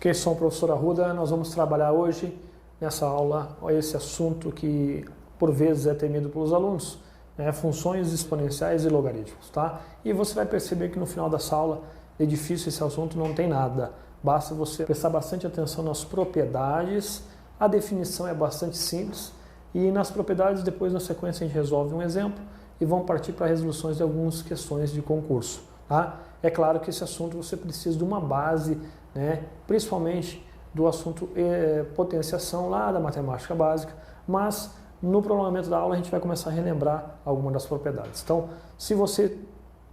Ok, sou o professor Arruda. Nós vamos trabalhar hoje, nessa aula, esse assunto que por vezes é temido pelos alunos, né? Funções exponenciais e logaritmos, tá? E você vai perceber que no final dessa aula é difícil esse assunto, não tem nada. Basta você prestar bastante atenção nas propriedades, a definição é bastante simples e nas propriedades depois na sequência a gente resolve um exemplo e vamos partir para resoluções de algumas questões de concurso, tá? É claro que esse assunto você precisa de uma base, né, principalmente do assunto potenciação lá da matemática básica, mas no prolongamento da aula a gente vai começar a relembrar algumas das propriedades. Então, se você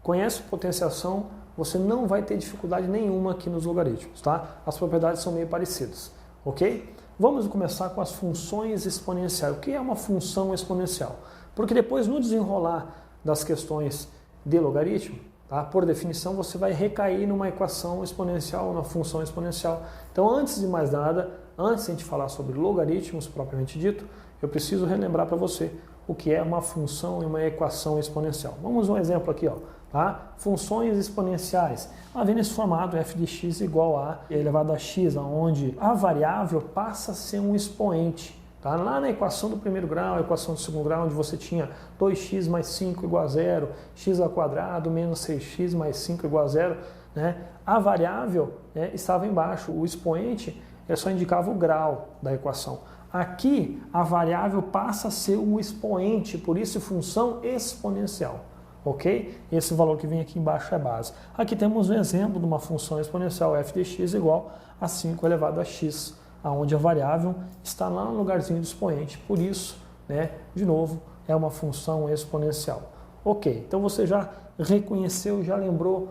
conhece potenciação, você não vai ter dificuldade nenhuma aqui nos logaritmos, tá? As propriedades são meio parecidas, ok? Vamos começar com as funções exponenciais. O que é uma função exponencial? Porque depois, no desenrolar das questões de logaritmo, tá? Por definição, você vai recair numa equação exponencial, numa função exponencial. Então, antes de mais nada, antes de a gente falar sobre logaritmos propriamente dito, eu preciso relembrar para você o que é uma função e uma equação exponencial. Vamos um exemplo aqui, ó, tá? Funções exponenciais. Havendo esse formato f de x igual a elevado a x, onde a variável passa a ser um expoente. Tá? Lá na equação do primeiro grau, a equação do segundo grau, onde você tinha 2x mais 5 igual a 0, x ao quadrado menos 6x mais 5 igual a 0, né? A variável, né, estava embaixo, o expoente só indicava o grau da equação. Aqui, a variável passa a ser o expoente, por isso função exponencial. Ok? Esse valor que vem aqui embaixo é base. Aqui temos um exemplo de uma função exponencial f de x igual a 5 elevado a x, onde a variável está lá no lugarzinho do expoente, por isso, né, de novo, é uma função exponencial. Ok, então você já reconheceu, já lembrou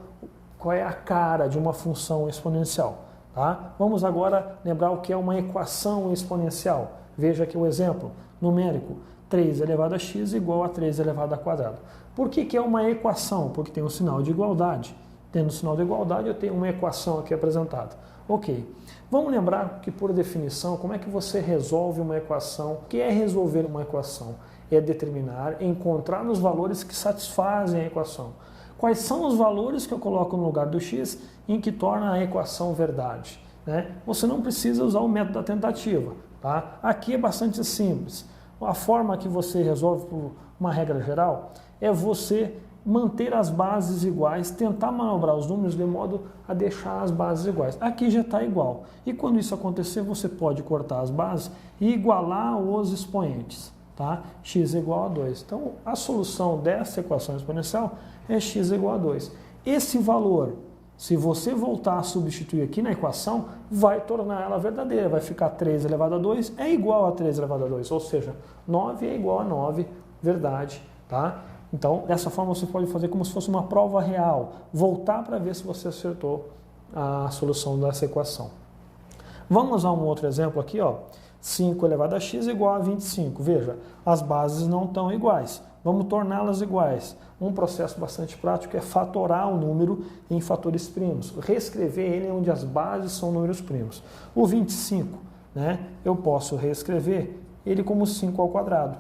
qual é a cara de uma função exponencial. Tá? Vamos agora lembrar o que é uma equação exponencial. Veja aqui o exemplo numérico, 3 elevado a x igual a 3 elevado a quadrado. Por que é uma equação? Porque tem um sinal de igualdade. Tendo o sinal de igualdade, eu tenho uma equação aqui apresentada. Ok. Vamos lembrar que, por definição, como é que você resolve uma equação? O que é resolver uma equação? É determinar, encontrar os valores que satisfazem a equação. Quais são os valores que eu coloco no lugar do x em que torna a equação verdade? Né? Você não precisa usar o método da tentativa. Tá? Aqui é bastante simples. A forma que você resolve por uma regra geral é você manter as bases iguais, tentar manobrar os números de modo a deixar as bases iguais. Aqui já está igual. E quando isso acontecer, você pode cortar as bases e igualar os expoentes. Tá? X igual a 2. Então, a solução dessa equação exponencial é x igual a 2. Esse valor, se você voltar a substituir aqui na equação, vai tornar ela verdadeira. Vai ficar 3 elevado a 2 é igual a 3 elevado a 2. Ou seja, 9 é igual a 9, verdade. Tá? Então, dessa forma, você pode fazer como se fosse uma prova real. Voltar para ver se você acertou a solução dessa equação. Vamos a um outro exemplo aqui, ó. 5 elevado a x igual a 25. Veja, as bases não estão iguais. Vamos torná-las iguais. Um processo bastante prático é fatorar o número em fatores primos. Reescrever ele onde as bases são números primos. O 25, né, eu posso reescrever ele como 5 ao quadrado.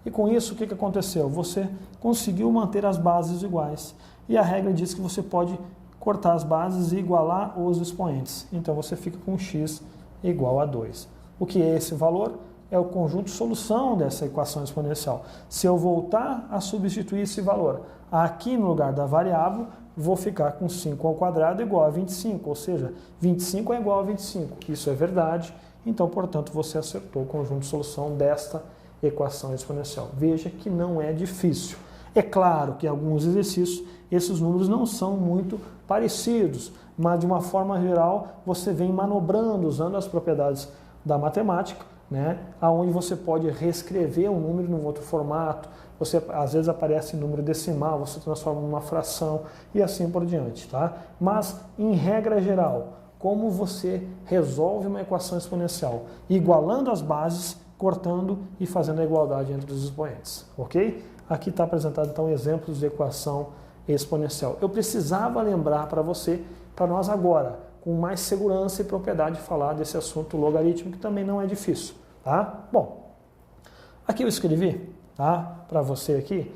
E com isso, o que aconteceu? Você conseguiu manter as bases iguais. E a regra diz que você pode cortar as bases e igualar os expoentes. Então, você fica com x igual a 2. O que é esse valor? É o conjunto solução dessa equação exponencial. Se eu voltar a substituir esse valor aqui no lugar da variável, vou ficar com 5 ao quadrado igual a 25, ou seja, 25 é igual a 25. Isso é verdade, então, portanto, você acertou o conjunto solução desta equação exponencial. Veja que não é difícil. É claro que em alguns exercícios esses números não são muito parecidos, mas de uma forma geral você vem manobrando, usando as propriedades da matemática, né, aonde você pode reescrever um número num outro formato, você às vezes aparece em número decimal, você transforma numa fração e assim por diante, tá? Mas em regra geral, como você resolve uma equação exponencial? Igualando as bases, cortando e fazendo a igualdade entre os expoentes, ok? Aqui está apresentado então exemplos de equação exponencial. Eu precisava lembrar para você, para nós agora, com mais segurança e propriedade, falar desse assunto logaritmo, que também não é difícil, tá? Bom, aqui eu escrevi, tá, para você aqui,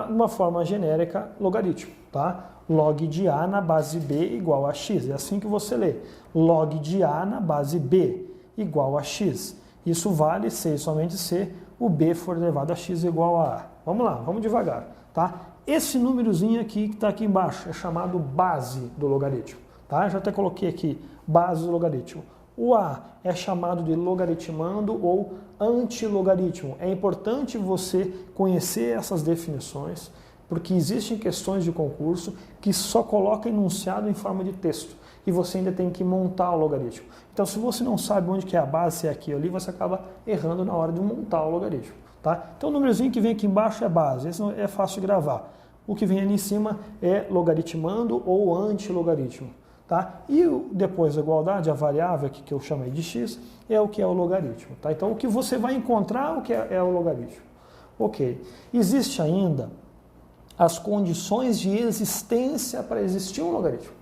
de uma forma genérica, logaritmo, tá? log de A na base B igual a x. É assim que você lê. Log de A na base B igual a x. Isso vale se e somente se o B for elevado a x igual a A. Vamos lá, vamos devagar, tá? Esse númerozinho aqui que está aqui embaixo é chamado base do logaritmo, tá? Já até coloquei aqui, base do logaritmo. O A é chamado de logaritmando ou antilogaritmo. É importante você conhecer essas definições, porque existem questões de concurso que só colocam enunciado em forma de texto e você ainda tem que montar o logaritmo. Então, se você não sabe onde que é a base, se é aqui ou ali, você acaba errando na hora de montar o logaritmo, tá? Então, o númerozinho que vem aqui embaixo é base, esse é fácil de gravar. O que vem ali em cima é logaritmando ou antilogaritmo, tá? E depois da igualdade, a variável aqui que eu chamei de x, é o que é o logaritmo, tá? Então, o que você vai encontrar, o que é o logaritmo. Ok. Existe ainda as condições de existência para existir um logaritmo.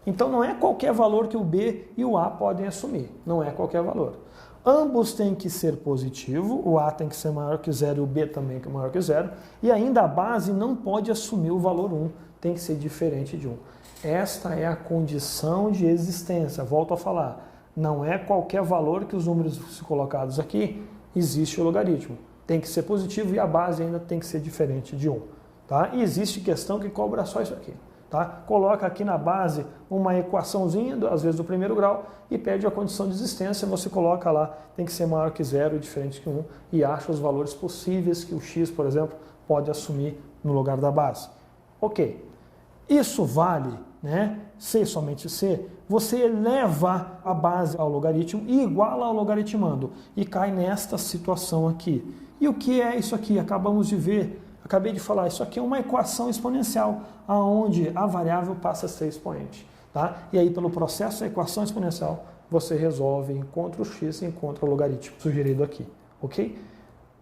Então, não é qualquer valor que o B e o A podem assumir. Não é qualquer valor. Ambos têm que ser positivo, o A tem que ser maior que 0 e o B também que é maior que 0. E ainda a base não pode assumir o valor 1, tem que ser diferente de 1. Esta é a condição de existência. Volto a falar, não é qualquer valor que os números colocados aqui existe o logaritmo. Tem que ser positivo e a base ainda tem que ser diferente de 1. Tá? E existe questão que cobra só isso aqui. Tá? Coloca aqui na base uma equaçãozinha, às vezes do primeiro grau, e pede a condição de existência, você coloca lá, tem que ser maior que 0 e diferente que 1, e acha os valores possíveis que o x, por exemplo, pode assumir no lugar da base. Ok. Isso vale, né? Se e somente se, você eleva a base ao logaritmo e iguala ao logaritmando, e cai nesta situação aqui. E o que é isso aqui? Acabamos de ver. Acabei de falar, isso aqui é uma equação exponencial, onde a variável passa a ser expoente. Tá? E aí, pelo processo da equação exponencial, você resolve, encontra o x e encontra o logaritmo sugerido aqui. Ok?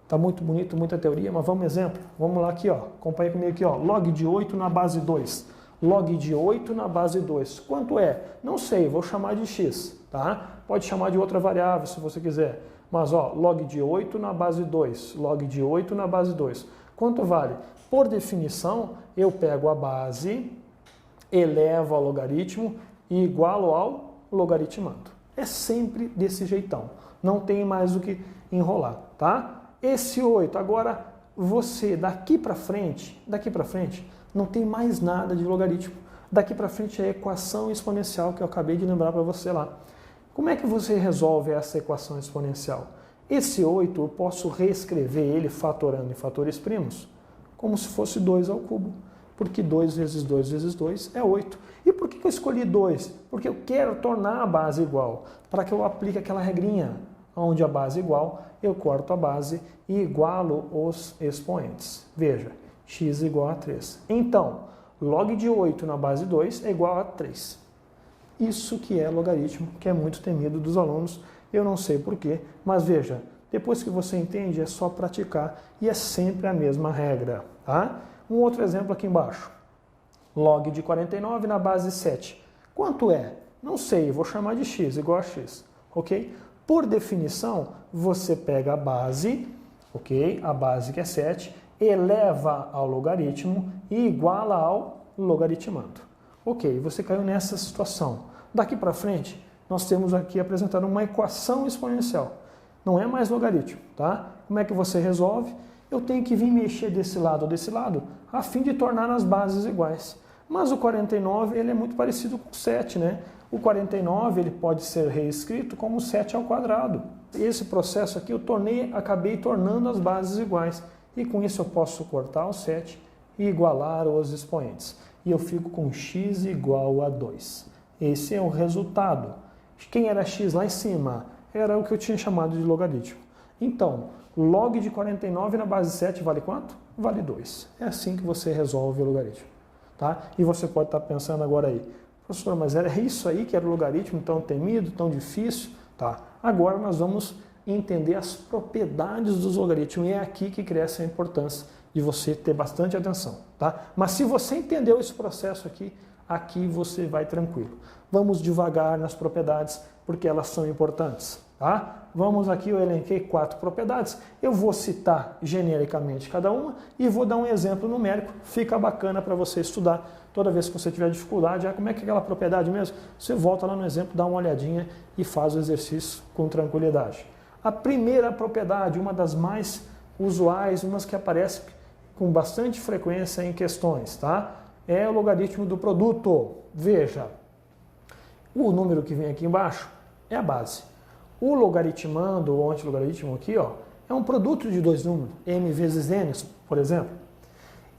Tá muito bonito, muita teoria, mas vamos exemplo? Vamos lá aqui, ó. Acompanha comigo aqui, ó. Log de 8 na base 2. Log de 8 na base 2. Quanto é? Não sei, vou chamar de x. Tá? Pode chamar de outra variável se você quiser. Mas, ó, log de 8 na base 2. Log de 8 na base 2. Quanto vale? Por definição, eu pego a base, elevo ao logaritmo e igualo ao logaritmando. É sempre desse jeitão. Não tem mais o que enrolar, tá? Esse 8, agora você, daqui para frente, não tem mais nada de logaritmo. Daqui para frente é a equação exponencial que eu acabei de lembrar para você lá. Como é que você resolve essa equação exponencial? Esse 8 eu posso reescrever ele fatorando em fatores primos, como se fosse 2 ao cubo, porque 2 vezes 2 vezes 2 é 8. E por que eu escolhi 2? Porque eu quero tornar a base igual, para que eu aplique aquela regrinha, onde a base é igual, eu corto a base e igualo os expoentes. Veja, x igual a 3. Então, log de 8 na base 2 é igual a 3. Isso que é logaritmo, que é muito temido dos alunos. Eu não sei porquê, mas veja, depois que você entende, é só praticar e é sempre a mesma regra, tá? Um outro exemplo aqui embaixo. Log de 49 na base 7. Quanto é? Não sei, vou chamar de x igual a x, ok? Por definição, você pega a base, ok? A base que é 7, eleva ao logaritmo e iguala ao logaritmando. Ok, você caiu nessa situação. Daqui para frente, nós temos aqui apresentado uma equação exponencial. Não é mais logaritmo, tá? Como é que você resolve? Eu tenho que vir mexer desse lado ou desse lado, a fim de tornar as bases iguais. Mas o 49, ele é muito parecido com o 7, né? O 49, ele pode ser reescrito como 7 ao quadrado. Esse processo aqui eu acabei tornando as bases iguais. E com isso eu posso cortar o 7 e igualar os expoentes. E eu fico com x igual a 2. Esse é o resultado. Quem era x lá em cima? Era o que eu tinha chamado de logaritmo. Então, log de 49 na base 7 vale quanto? Vale 2. É assim que você resolve o logaritmo. Tá? E você pode estar pensando agora aí, professor, mas era isso aí que era o logaritmo tão temido, tão difícil? Tá. Agora nós vamos entender as propriedades dos logaritmos e é aqui que cresce a importância de você ter bastante atenção. Tá? Mas se você entendeu esse processo aqui você vai tranquilo. Vamos devagar nas propriedades, porque elas são importantes. tá? Vamos aqui, eu elenquei 4 propriedades, eu vou citar genericamente cada uma e vou dar um exemplo numérico, fica bacana para você estudar toda vez que você tiver dificuldade, como é que é aquela propriedade mesmo? Você volta lá no exemplo, dá uma olhadinha e faz o exercício com tranquilidade. A primeira propriedade, uma das mais usuais, umas que aparece com bastante frequência em questões, tá? É o logaritmo do produto. Veja, o número que vem aqui embaixo é a base. O logaritmando, ou antilogaritmo aqui, ó, é um produto de 2 números, m vezes n, por exemplo.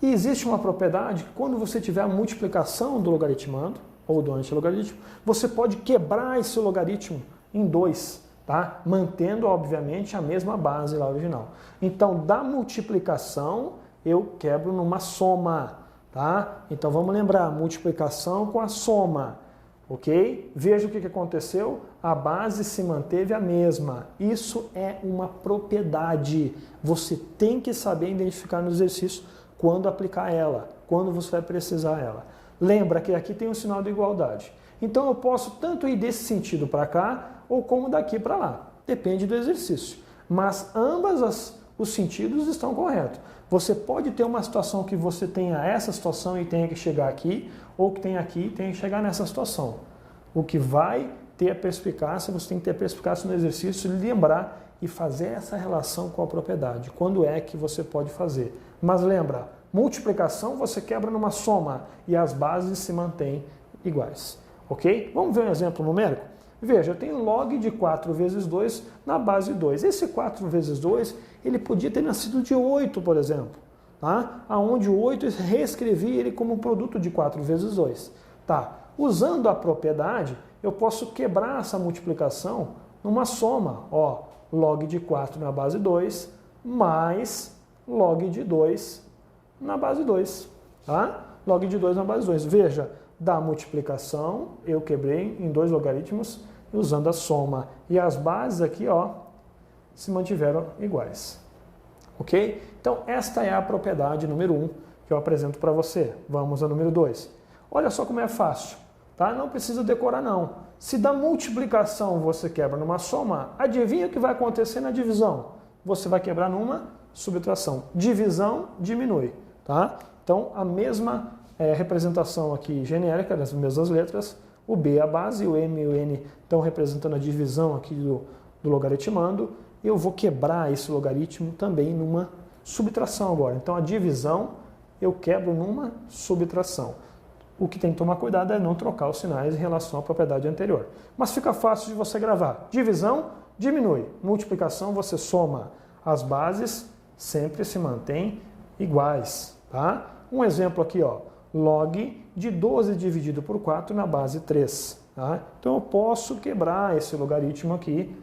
E existe uma propriedade que quando você tiver a multiplicação do logaritmando, ou do antilogaritmo, você pode quebrar esse logaritmo em 2, tá? Mantendo, obviamente, a mesma base lá original. Então, da multiplicação, eu quebro numa soma, tá? Então, vamos lembrar, multiplicação com a soma. Ok? Veja o que aconteceu, a base se manteve a mesma. Isso é uma propriedade. Você tem que saber identificar no exercício quando aplicar ela, quando você vai precisar ela. Lembra que aqui tem o sinal de igualdade. Então eu posso tanto ir desse sentido para cá, ou como daqui para lá. Depende do exercício. Mas ambas os sentidos estão corretos. Você pode ter uma situação que você tenha essa situação e tenha que chegar aqui, ou que tenha aqui e tenha que chegar nessa situação. O que vai ter a perspicácia, você tem que ter a perspicácia no exercício, lembrar e fazer essa relação com a propriedade. Quando é que você pode fazer? Mas lembra, multiplicação você quebra numa soma e as bases se mantêm iguais. Ok? Vamos ver um exemplo numérico? Veja, eu tenho log de 4 vezes 2 na base 2. Esse 4 vezes 2, ele podia ter nascido de 8, por exemplo. Tá? Onde o 8 eu reescrevi ele como produto de 4 vezes 2. Tá. Usando a propriedade, eu posso quebrar essa multiplicação numa soma. Ó, log de 4 na base 2 mais log de 2 na base 2. Tá? Log de 2 na base 2. Veja, da multiplicação eu quebrei em 2 logaritmos usando a soma. E as bases aqui, ó, se mantiveram iguais. Ok? Então, esta é a propriedade número 1 que eu apresento para você. Vamos ao número 2. Olha só como é fácil. Tá? Não precisa decorar, não. Se da multiplicação você quebra numa soma, adivinha o que vai acontecer na divisão? Você vai quebrar numa subtração. Divisão diminui. Tá? Então, a mesma representação aqui genérica, das mesmas letras, o B é a base, o M e o N estão representando a divisão aqui do logaritmando. Eu vou quebrar esse logaritmo também numa subtração agora. Então, a divisão eu quebro numa subtração. O que tem que tomar cuidado é não trocar os sinais em relação à propriedade anterior. Mas fica fácil de você gravar. Divisão diminui, multiplicação você soma. As bases sempre se mantêm iguais. Tá? Um exemplo aqui, ó, log de 12 dividido por 4 na base 3. Tá? Então eu posso quebrar esse logaritmo aqui,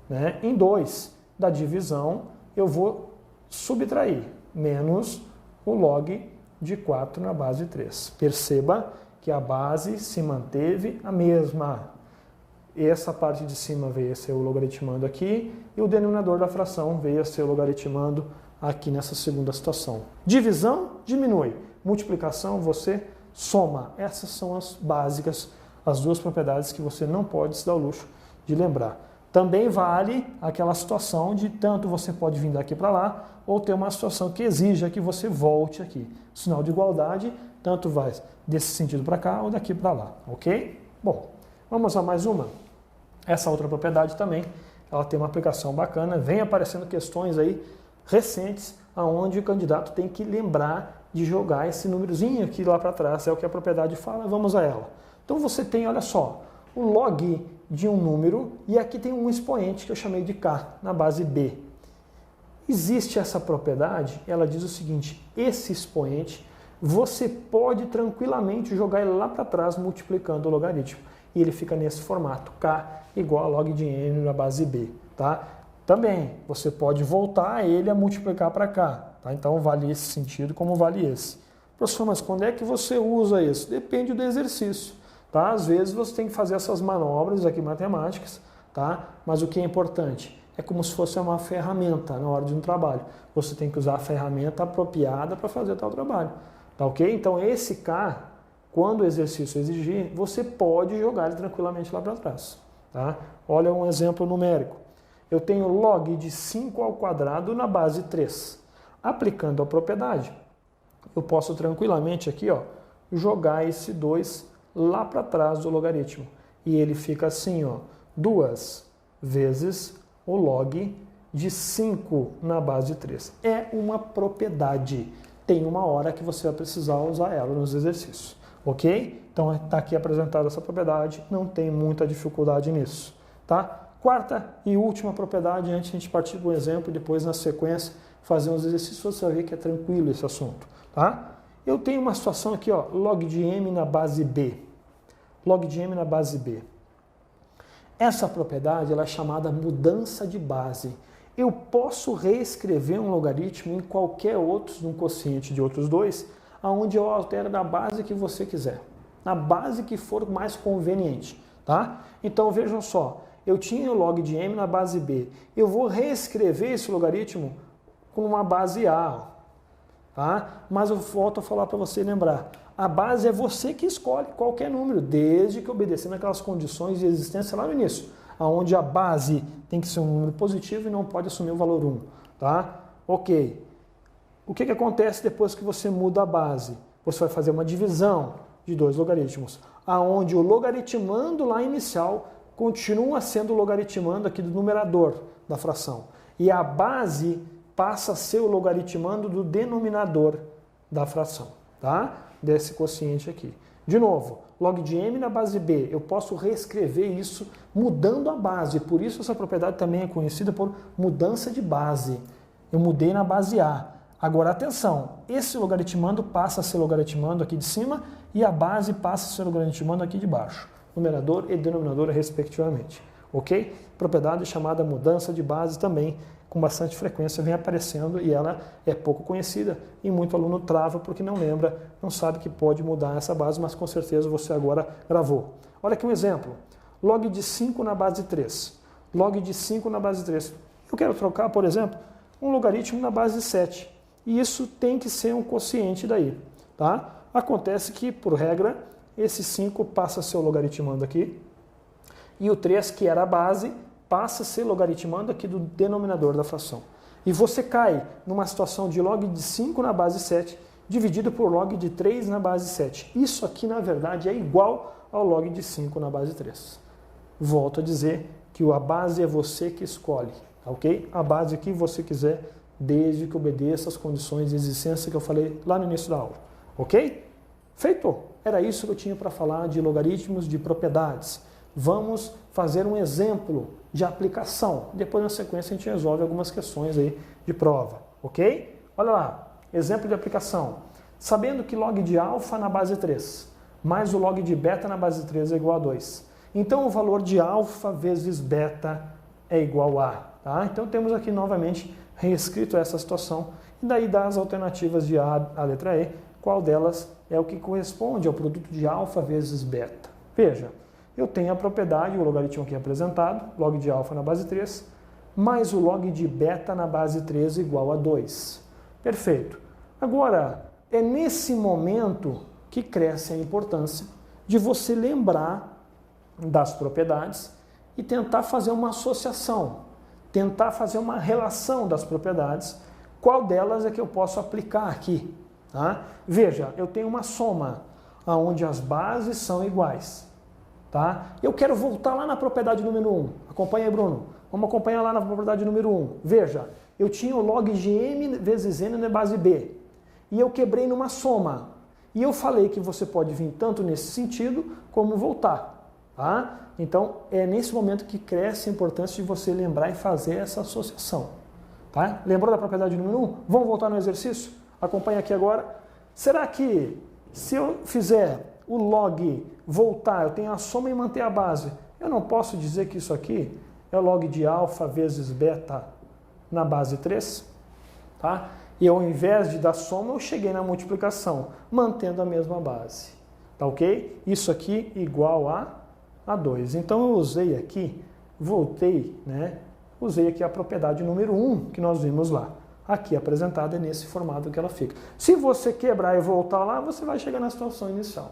né, em 2. Da divisão eu vou subtrair menos o log de 4 na base 3. Perceba que a base se manteve a mesma. Essa parte de cima veio a ser o logaritmando aqui e o denominador da fração veio a ser o logaritmando aqui nessa segunda situação. Divisão diminui, multiplicação você soma. Essas são as básicas, as duas propriedades que você não pode se dar o luxo de lembrar. Também vale aquela situação de tanto você pode vir daqui para lá ou ter uma situação que exija que você volte aqui. Sinal de igualdade, tanto vai desse sentido para cá ou daqui para lá, ok? Bom, vamos a mais uma. Essa outra propriedade também, ela tem uma aplicação bacana, vem aparecendo questões aí recentes, onde o candidato tem que lembrar de jogar esse númerozinho aqui lá para trás, é o que a propriedade fala, vamos a ela. Então você tem, olha só, o log de um número e aqui tem um expoente que eu chamei de k na base b. Existe essa propriedade, ela diz o seguinte, esse expoente você pode tranquilamente jogar ele lá para trás multiplicando o logaritmo e ele fica nesse formato, k igual a log de n na base b. Tá? Também você pode voltar ele a multiplicar para cá, tá? Então vale esse sentido como vale esse. Professor, mas quando é que você usa isso? Depende do exercício. Tá? Às vezes você tem que fazer essas manobras aqui matemáticas, tá? Mas o que é importante é como se fosse uma ferramenta na hora de um trabalho. Você tem que usar a ferramenta apropriada para fazer tal trabalho. Tá ok? Então esse K, quando o exercício exigir, você pode jogar ele tranquilamente lá para trás. Tá? Olha um exemplo numérico. eu tenho log de 5 ao quadrado na base 3. Aplicando a propriedade, eu posso tranquilamente aqui, ó, jogar esse 2 lá para trás do logaritmo. E ele fica assim, ó, 2 vezes o log de 5 na base 3. É uma propriedade. Tem uma hora que você vai precisar usar ela nos exercícios. Ok? Então está aqui apresentada essa propriedade, não tem muita dificuldade nisso. Tá? Quarta e última propriedade, antes de a gente partir para o exemplo e depois na sequência fazer uns exercícios, você vai ver que é tranquilo esse assunto. Tá? Eu tenho uma situação aqui, ó, log de m na base b. Log de m na base b. Essa propriedade ela é chamada mudança de base. Eu posso reescrever um logaritmo em qualquer outro, num quociente de outros dois, aonde eu altero na base que você quiser. Na base que for mais conveniente. Tá? Então vejam só, eu tinha o log de m na base b. Eu vou reescrever esse logaritmo com uma base a. Tá? Mas eu volto a falar para você lembrar. A base é você que escolhe qualquer número, desde que obedecendo aquelas condições de existência lá no início, onde a base tem que ser um número positivo e não pode assumir o valor 1. Tá? Ok. O que acontece depois que você muda a base? Você vai fazer uma divisão de dois logaritmos, aonde o logaritmando lá inicial continua sendo o logaritmando aqui do numerador da fração. E a base passa a ser o logaritmando do denominador da fração, tá? Desse quociente aqui. De novo, log de m na base b, eu posso reescrever isso mudando a base, por isso essa propriedade também é conhecida por mudança de base. Eu mudei na base a. Agora atenção, esse logaritmando passa a ser logaritmando aqui de cima e a base passa a ser logaritmando aqui de baixo, numerador e denominador respectivamente. Ok? Propriedade chamada mudança de base também, com bastante frequência, vem aparecendo e ela é pouco conhecida e muito aluno trava porque não lembra, não sabe que pode mudar essa base, mas com certeza você agora gravou. Olha aqui um exemplo, log de 5 na base 3. Log de 5 na base 3. Eu quero trocar, por exemplo, um logaritmo na base 7. E isso tem que ser um quociente daí. Tá? Acontece que, por regra, esse 5 passa a ser o logaritmando aqui, e o 3, que era a base, passa a ser logaritmando aqui do denominador da fração. E você cai numa situação de log de 5 na base 7, dividido por log de 3 na base 7. Isso aqui, na verdade, é igual ao log de 5 na base 3. Volto a dizer que a base é você que escolhe, ok? A base que você quiser, desde que obedeça as condições de existência que eu falei lá no início da aula, ok? Feito! Era isso que eu tinha para falar de logaritmos de propriedades. Vamos fazer um exemplo de aplicação. Depois, na sequência, a gente resolve algumas questões aí de prova, ok? Olha lá, exemplo de aplicação. Sabendo que log de alfa na base 3 mais o log de beta na base 3 é igual a 2. Então, o valor de alfa vezes beta é igual a. Tá? Então, temos aqui novamente reescrito essa situação. E daí dá as alternativas de A à letra E. Qual delas é o que corresponde ao produto de alfa vezes beta? Veja. Eu tenho a propriedade, o logaritmo aqui apresentado, log de alfa na base 3, mais o log de beta na base 3 igual a 2. Perfeito. Agora, é nesse momento que cresce a importância de você lembrar das propriedades e tentar fazer uma associação, tentar fazer uma relação das propriedades, qual delas é que eu posso aplicar aqui. Tá? Veja, eu tenho uma soma, onde as bases são iguais. Tá? Eu quero voltar lá na propriedade número 1. Acompanha aí, Bruno. Vamos acompanhar lá na propriedade número 1. Veja, eu tinha o log de m vezes n na base b. E eu quebrei numa soma. E eu falei que você pode vir tanto nesse sentido, como voltar. Tá? Então, é nesse momento que cresce a importância de você lembrar e fazer essa associação. Tá? Lembrou da propriedade número 1? Vamos voltar no exercício? Acompanha aqui agora. Será que, se eu fizer o log voltar, eu tenho a soma e manter a base, eu não posso dizer que isso aqui é o log de alfa vezes beta na base 3? Tá? E ao invés de dar soma, eu cheguei na multiplicação, mantendo a mesma base. Tá ok? Isso aqui igual a 2. Então eu usei aqui, voltei, né? Usei aqui a propriedade número 1 que nós vimos lá. Aqui apresentada é nesse formato que ela fica. Se você quebrar e voltar lá, você vai chegar na situação inicial.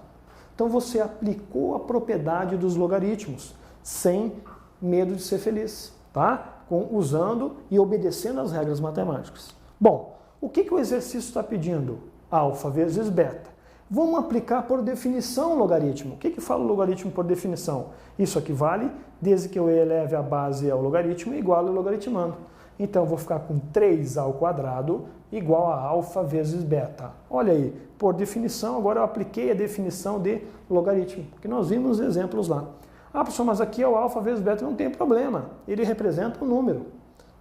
Então você aplicou a propriedade dos logaritmos, sem medo de ser feliz, tá? usando e obedecendo as regras matemáticas. Bom, o que o exercício está pedindo? Alfa vezes beta. Vamos aplicar por definição o logaritmo. O que fala o logaritmo por definição? Isso aqui vale desde que eu eleve a base ao logaritmo e iguale o logaritmando. Então eu vou ficar com 3 ao quadrado igual a alfa vezes beta. Olha aí, por definição, agora eu apliquei a definição de logaritmo, porque nós vimos exemplos lá. Ah, professor, mas aqui é o alfa vezes beta, não tem problema. Ele representa um número,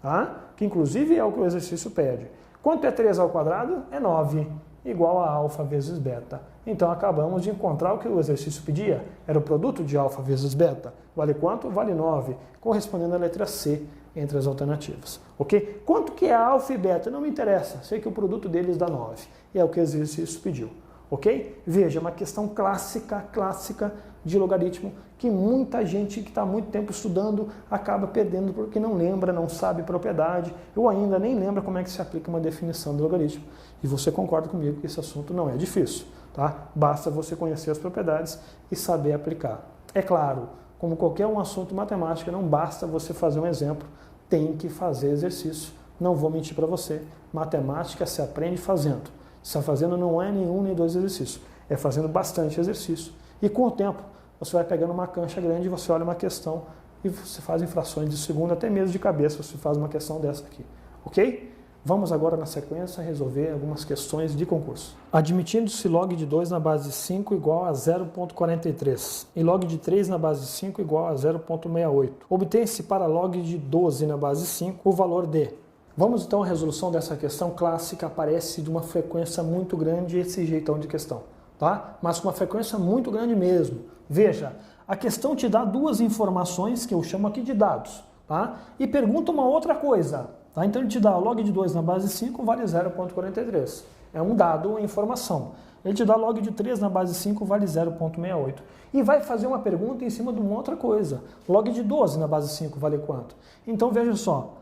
tá? Que inclusive é o que o exercício pede. Quanto é 3 ao quadrado? É 9, igual a alfa vezes beta. Então acabamos de encontrar o que o exercício pedia. Era o produto de alfa vezes beta. Vale quanto? Vale 9, correspondendo à letra C entre as alternativas. Ok? Quanto que é alfa e beta? Não me interessa. Sei que o produto deles dá 9. E é o que o exercício pediu. Ok? Veja, é uma questão clássica de logaritmo que muita gente que está muito tempo estudando acaba perdendo porque não lembra, não sabe propriedade, ou ainda nem lembra como é que se aplica uma definição de logaritmo. E você concorda comigo que esse assunto não é difícil, tá? Basta você conhecer as propriedades e saber aplicar. É claro, como qualquer um assunto matemático, não basta você fazer um exemplo, tem que fazer exercício. Não vou mentir para você, matemática se aprende fazendo. Se está fazendo não é nenhum nem dois exercícios, é fazendo bastante exercício. E com o tempo, você vai pegando uma cancha grande, você olha uma questão e você faz em frações de segundo, até mesmo de cabeça, você faz uma questão dessa aqui. Ok? Vamos agora, na sequência, resolver algumas questões de concurso. Admitindo-se log de 2 na base de 5 igual a 0,43 e log de 3 na base de 5 igual a 0,68. Obtém-se para log de 12 na base de 5 o valor de... Vamos então à resolução dessa questão clássica, aparece de uma frequência muito grande esse jeitão de questão, tá? Mas com uma frequência muito grande mesmo. Veja, a questão te dá duas informações que eu chamo aqui de dados, tá? E pergunta uma outra coisa, tá? Então ele te dá log de 2 na base de 5 vale 0,43. É um dado, uma informação. Ele te dá log de 3 na base de 5 vale 0,68. E vai fazer uma pergunta em cima de uma outra coisa. Log de 12 na base de 5 vale quanto? Então veja só,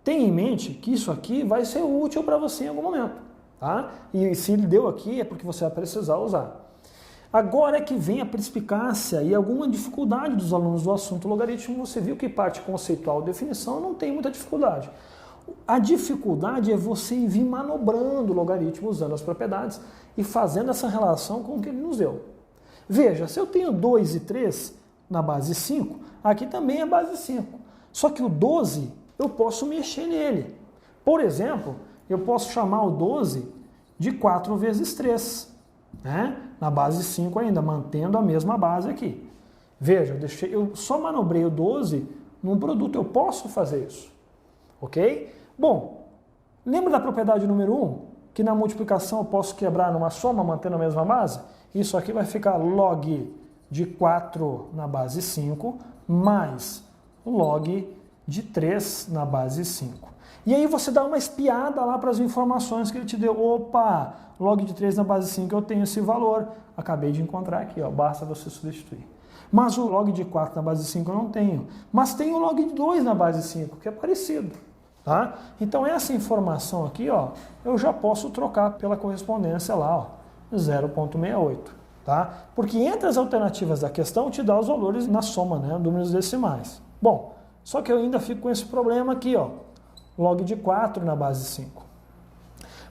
tenha em mente que isso aqui vai ser útil para você em algum momento, tá? E se ele deu aqui é porque você vai precisar usar. Agora é que vem a perspicácia e alguma dificuldade dos alunos do assunto logaritmo. Você viu que parte conceitual, definição, não tem muita dificuldade. A dificuldade é você vir manobrando o logaritmo usando as propriedades e fazendo essa relação com o que ele nos deu. Veja, se eu tenho 2 e 3 na base 5, aqui também é base 5. Só que o 12, eu posso mexer nele. Por exemplo, eu posso chamar o 12 de 4 vezes 3, né? Na base 5 ainda, mantendo a mesma base aqui. Veja, eu só manobrei o 12 num produto, eu posso fazer isso. Ok? Bom, lembra da propriedade número 1? Que na multiplicação eu posso quebrar numa soma mantendo a mesma base? Isso aqui vai ficar log de 4 na base 5 mais log de 3 na base 5. E aí você dá uma espiada lá para as informações que ele te deu. Opa, log de 3 na base 5 eu tenho esse valor. Acabei de encontrar aqui, ó, basta você substituir. Mas o log de 4 na base 5 eu não tenho. Mas tem o log de 2 na base 5, que é parecido. Tá? Então essa informação aqui, ó, eu já posso trocar pela correspondência lá, ó, 0,68. Tá? Porque entre as alternativas da questão te dá os valores na soma, né, números decimais. Bom, só que eu ainda fico com esse problema aqui, ó, log de 4 na base 5.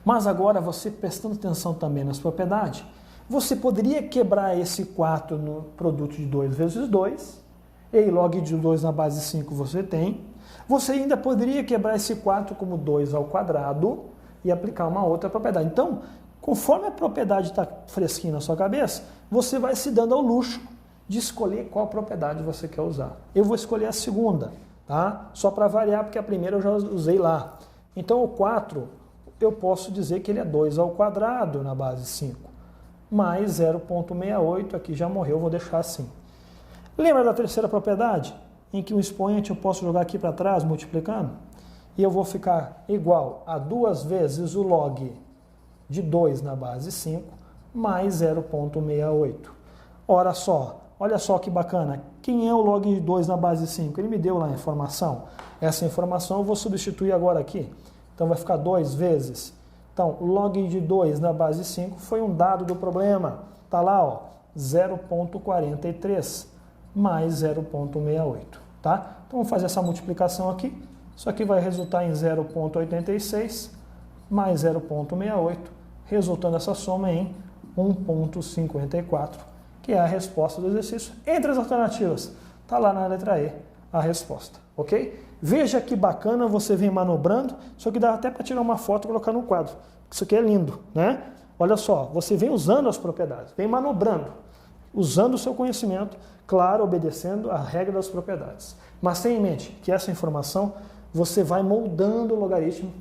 Mas agora, você prestando atenção também nas propriedades, você poderia quebrar esse 4 no produto de 2 vezes 2, e aí log de 2 na base 5 você tem. Você ainda poderia quebrar esse 4 como 2 ao quadrado e aplicar uma outra propriedade. Então, conforme a propriedade está fresquinha na sua cabeça, você vai se dando ao luxo de escolher qual propriedade você quer usar. Eu vou escolher a segunda, tá? Só para variar, porque a primeira eu já usei lá. Então o 4, eu posso dizer que ele é 2 ao quadrado na base 5, mais 0,68, aqui já morreu, vou deixar assim. Lembra da terceira propriedade? Em que o expoente eu posso jogar aqui para trás, multiplicando? E eu vou ficar igual a 2 vezes o log de 2 na base 5, mais 0,68. Ora só, olha só que bacana. Quem é o log de 2 na base 5? Ele me deu lá a informação. Essa informação eu vou substituir agora aqui. Então vai ficar 2 vezes. Então, log de 2 na base 5 foi um dado do problema. Está lá, ó, 0,43 mais 0,68. Tá? Então vamos fazer essa multiplicação aqui. Isso aqui vai resultar em 0,86 mais 0,68, resultando essa soma em 1,54, que é a resposta do exercício. Entre as alternativas, está lá na letra E a resposta, ok? Veja que bacana, você vem manobrando, isso aqui dá até para tirar uma foto e colocar no quadro. Isso aqui é lindo, né? Olha só, você vem usando as propriedades, vem manobrando, usando o seu conhecimento, claro, obedecendo a regra das propriedades. Mas tenha em mente que essa informação você vai moldando o logaritmo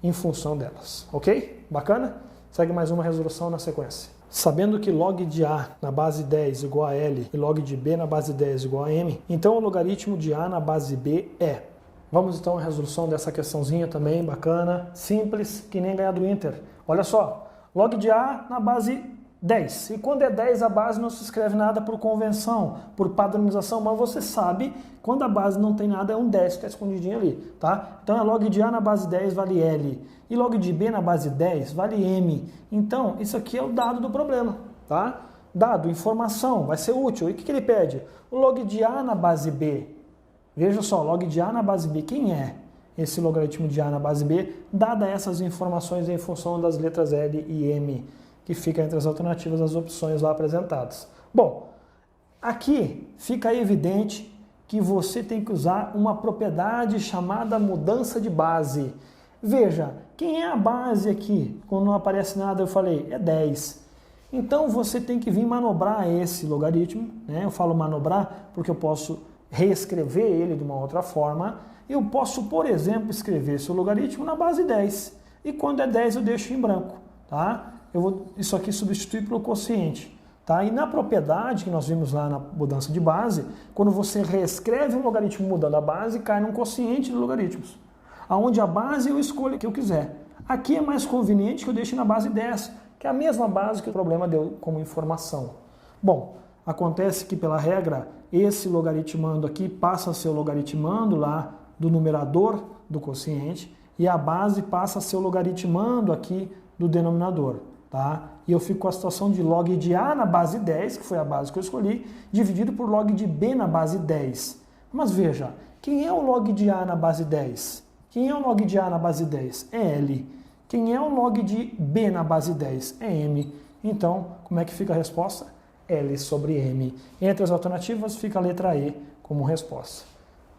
em função delas, ok? Bacana? Segue mais uma resolução na sequência. Sabendo que log de A na base 10 igual a L e log de B na base 10 igual a M, então o logaritmo de A na base B é... Vamos então à resolução dessa questãozinha também, bacana, simples, que nem ganhar do Inter. Olha só, log de A na base 10. E quando é 10 a base não se escreve nada por convenção, por padronização, mas você sabe, quando a base não tem nada é um 10 que está escondidinho ali, tá? Então é log de A na base 10 vale L, e log de B na base 10 vale M. Então isso aqui é o dado do problema, tá? Dado, informação, vai ser útil. E o que ele pede? O log de A na base B. Veja só, log de A na base B, quem é esse logaritmo de A na base B, dada essas informações em função das letras L e M, que fica entre as alternativas das opções lá apresentadas. Bom, aqui fica evidente que você tem que usar uma propriedade chamada mudança de base. Veja, quem é a base aqui? Quando não aparece nada eu falei, é 10. Então você tem que vir manobrar esse logaritmo, né? Eu falo manobrar porque eu posso reescrever ele de uma outra forma. Eu posso, por exemplo, escrever esse logaritmo na base 10. E quando é 10 eu deixo em branco, tá? Isso aqui substitui pelo quociente. Tá? E na propriedade que nós vimos lá na mudança de base, quando você reescreve um logaritmo mudando a base, cai num quociente de logaritmos. Onde a base eu escolho o que eu quiser. Aqui é mais conveniente que eu deixe na base 10, que é a mesma base que o problema deu como informação. Bom, acontece que pela regra, esse logaritmando aqui passa a ser o logaritmando lá do numerador do quociente e a base passa a ser o logaritmando aqui do denominador. Tá? E eu fico com a situação de log de A na base 10, que foi a base que eu escolhi, dividido por log de B na base 10. Mas veja, quem é o log de A na base 10? Quem é o log de A na base 10? É L. Quem é o log de B na base 10? É M. Então, como é que fica a resposta? L sobre M. Entre as alternativas fica a letra E como resposta.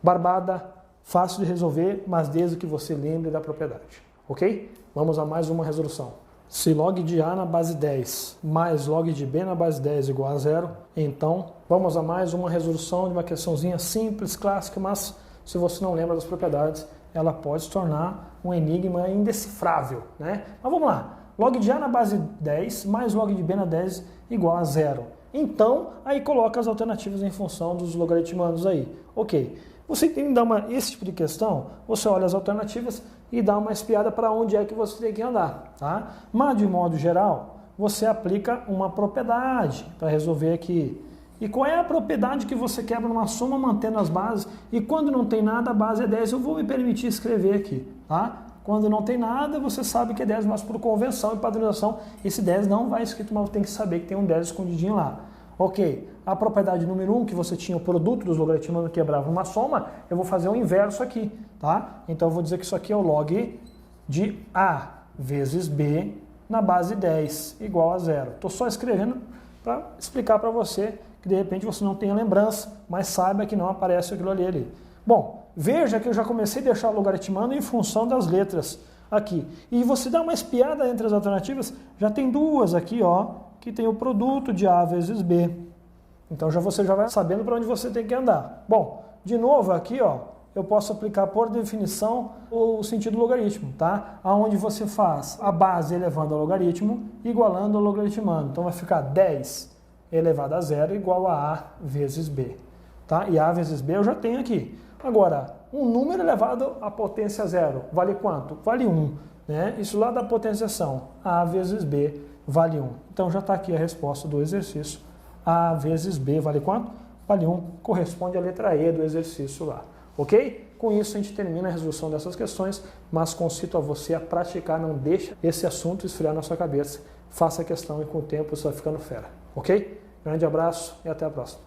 Barbada, fácil de resolver, mas desde que você lembre da propriedade. Ok? Vamos a mais uma resolução. Se log de A na base 10 mais log de B na base 10 igual a 0, então vamos a mais uma resolução de uma questãozinha simples, clássica, mas se você não lembra das propriedades, ela pode se tornar um enigma indecifrável, né? Mas vamos lá. Log de A na base 10 mais log de B na 10 igual a 0. Então, aí coloca as alternativas em função dos logaritmandos aí. Ok. Você tem que dar esse tipo de questão, você olha as alternativas e dá uma espiada para onde é que você tem que andar, tá? Mas, de modo geral, você aplica uma propriedade para resolver aqui. E qual é a propriedade que você quebra numa soma mantendo as bases? E quando não tem nada, a base é 10, eu vou me permitir escrever aqui, tá? Quando não tem nada, você sabe que é 10, mas por convenção e padronização, esse 10 não vai escrito, mas tem que saber que tem um 10 escondidinho lá. Ok, a propriedade número 1, que você tinha o produto dos logaritmos que quebrava uma soma, eu vou fazer o inverso aqui, tá? Então eu vou dizer que isso aqui é o log de A vezes B na base 10 igual a 0. Estou só escrevendo para explicar para você que de repente você não tenha lembrança, mas saiba que não aparece aquilo ali. Bom, veja que eu já comecei a deixar o logaritmando em função das letras aqui. E você dá uma espiada entre as alternativas, já tem duas aqui, ó, que tem o produto de A vezes B. Então você já vai sabendo para onde você tem que andar. Bom, de novo aqui, ó, eu posso aplicar por definição o sentido logaritmo, tá? Aonde você faz a base elevando ao logaritmo, igualando ao logaritmando. Então vai ficar 10 elevado a 0 igual a A vezes B. Tá? E A vezes B eu já tenho aqui. Agora, um número elevado à potência 0 vale quanto? Vale 1. Né? Isso lá da potenciação. A vezes B vale 1. Então já está aqui a resposta do exercício. A vezes B vale quanto? Vale 1. Corresponde à letra E do exercício lá. Ok? Com isso a gente termina a resolução dessas questões, mas concito a você a praticar, não deixa esse assunto esfriar na sua cabeça. Faça a questão e com o tempo você vai ficando fera. Ok? Grande abraço e até a próxima.